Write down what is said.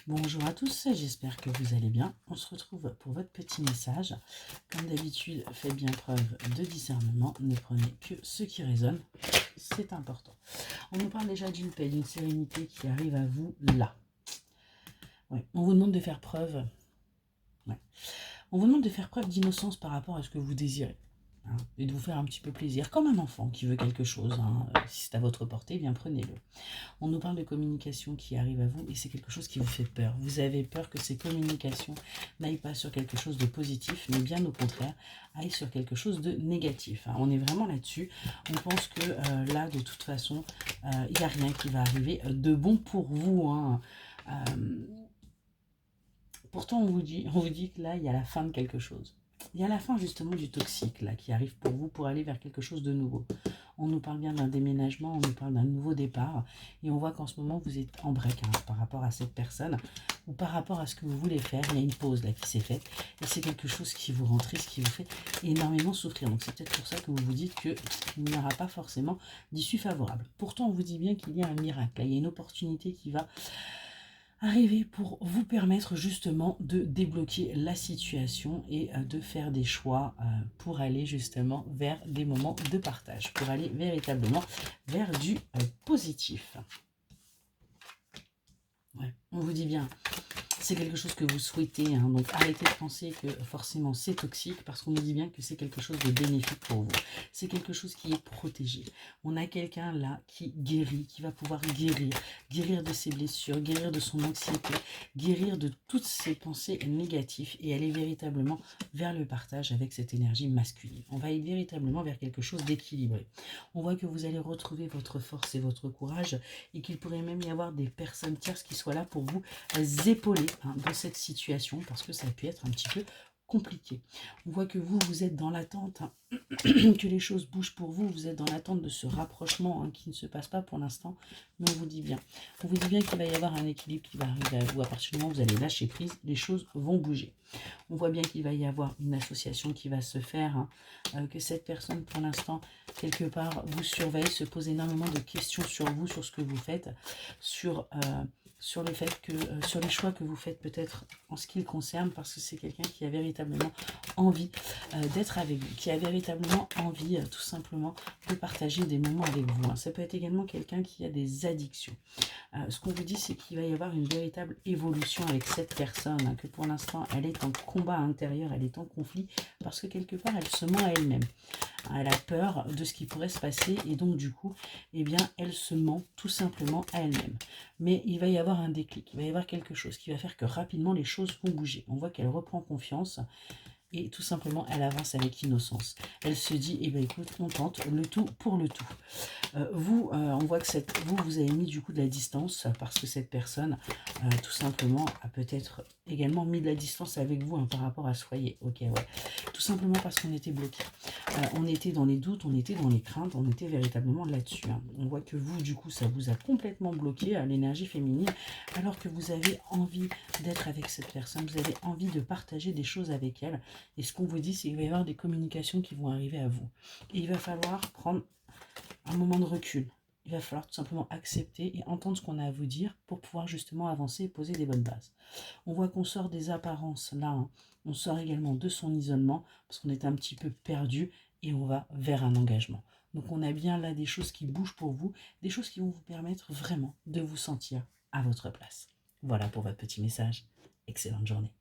Bonjour à tous, j'espère que vous allez bien. On se retrouve pour votre petit message. Comme d'habitude, faites bien preuve de discernement. Ne prenez que ce qui résonne. C'est important. On nous parle déjà d'une paix, d'une sérénité qui arrive à vous là. Ouais. On vous demande de faire preuve. Ouais. On vous demande de faire preuve d'innocence par rapport à ce que vous désirez. Hein, et de vous faire un petit peu plaisir, comme un enfant qui veut quelque chose. Hein. Si c'est à votre portée, bien prenez-le. On nous parle de communication qui arrive à vous et c'est quelque chose qui vous fait peur. Vous avez peur que ces communications n'aillent pas sur quelque chose de positif, mais bien au contraire, aillent sur quelque chose de négatif. Hein. On est vraiment là-dessus. On pense que là, de toute façon, il n'y a rien qui va arriver de bon pour vous. Hein. Pourtant, on vous dit que là, il y a la fin de quelque chose. Il y a la fin justement du toxique là qui arrive pour vous pour aller vers quelque chose de nouveau. On nous parle bien d'un déménagement, on nous parle d'un nouveau départ et on voit qu'en ce moment vous êtes en break par rapport à cette personne ou par rapport à ce que vous voulez faire. Il y a une pause là qui s'est faite et c'est quelque chose qui vous rend triste, qui vous fait énormément souffrir. Donc c'est peut-être pour ça que vous vous dites qu'il n'y aura pas forcément d'issue favorable. Pourtant on vous dit bien qu'il y a un miracle, là. Il y a une opportunité qui va arriver pour vous permettre justement de débloquer la situation et de faire des choix pour aller justement vers des moments de partage, pour aller véritablement vers du positif. Ouais, on vous dit bien, c'est quelque chose que vous souhaitez, hein, donc arrêtez de penser que forcément c'est toxique parce qu'on nous dit bien que c'est quelque chose de bénéfique pour vous. C'est quelque chose qui est protégé. On a quelqu'un là qui guérit, qui va pouvoir guérir de ses blessures, guérir de son anxiété, guérir de toutes ses pensées négatives et aller véritablement vers le partage avec cette énergie masculine. On va aller véritablement vers quelque chose d'équilibré. On voit que vous allez retrouver votre force et votre courage et qu'il pourrait même y avoir des personnes tierces qui soient là pour vous épauler dans cette situation parce que ça a pu être un petit peu compliqué. On voit que vous êtes dans l'attente que les choses bougent pour vous, vous êtes dans l'attente de ce rapprochement qui ne se passe pas pour l'instant, mais on vous dit bien qu'il va y avoir un équilibre qui va arriver à vous. À partir du moment où vous allez lâcher prise, les choses vont bouger. On voit bien qu'il va y avoir une association qui va se faire, que cette personne pour l'instant quelque part vous surveille, se pose énormément de questions sur vous, sur ce que vous faites, sur le fait que, sur les choix que vous faites peut-être en ce qui le concerne, parce que c'est quelqu'un qui a véritablement envie d'être avec vous, qui a véritablement envie tout simplement de partager des moments avec vous. Hein. Ça peut être également quelqu'un qui a des addictions. Ce qu'on vous dit, c'est qu'il va y avoir une véritable évolution avec cette personne, hein, que pour l'instant, elle est en combat intérieur, elle est en conflit, parce que quelque part, elle se ment à elle-même. Elle a peur de ce qui pourrait se passer et donc du coup, eh bien, elle se ment tout simplement à elle-même. Mais il va y avoir un déclic, il va y avoir quelque chose qui va faire que rapidement les choses vont bouger. On voit qu'elle reprend confiance et tout simplement elle avance avec innocence. Elle se dit, eh bien écoute, on tente le tout pour le tout. On voit que vous avez mis du coup de la distance parce que cette personne, tout simplement, a peut-être également mis de la distance avec vous par rapport à ce foyer. Ok, ouais. Tout simplement parce qu'on était bloqué. On était dans les doutes, on était dans les craintes, on était véritablement là-dessus. Hein. On voit que vous, du coup, ça vous a complètement bloqué à l'énergie féminine, alors que vous avez envie d'être avec cette personne, vous avez envie de partager des choses avec elle. Et ce qu'on vous dit, c'est qu'il va y avoir des communications qui vont arriver à vous. Et il va falloir prendre un moment de recul. Il va falloir tout simplement accepter et entendre ce qu'on a à vous dire pour pouvoir justement avancer et poser des bonnes bases. On voit qu'on sort des apparences là, hein. On sort également de son isolement parce qu'on est un petit peu perdu et on va vers un engagement. Donc on a bien là des choses qui bougent pour vous, des choses qui vont vous permettre vraiment de vous sentir à votre place. Voilà pour votre petit message. Excellente journée.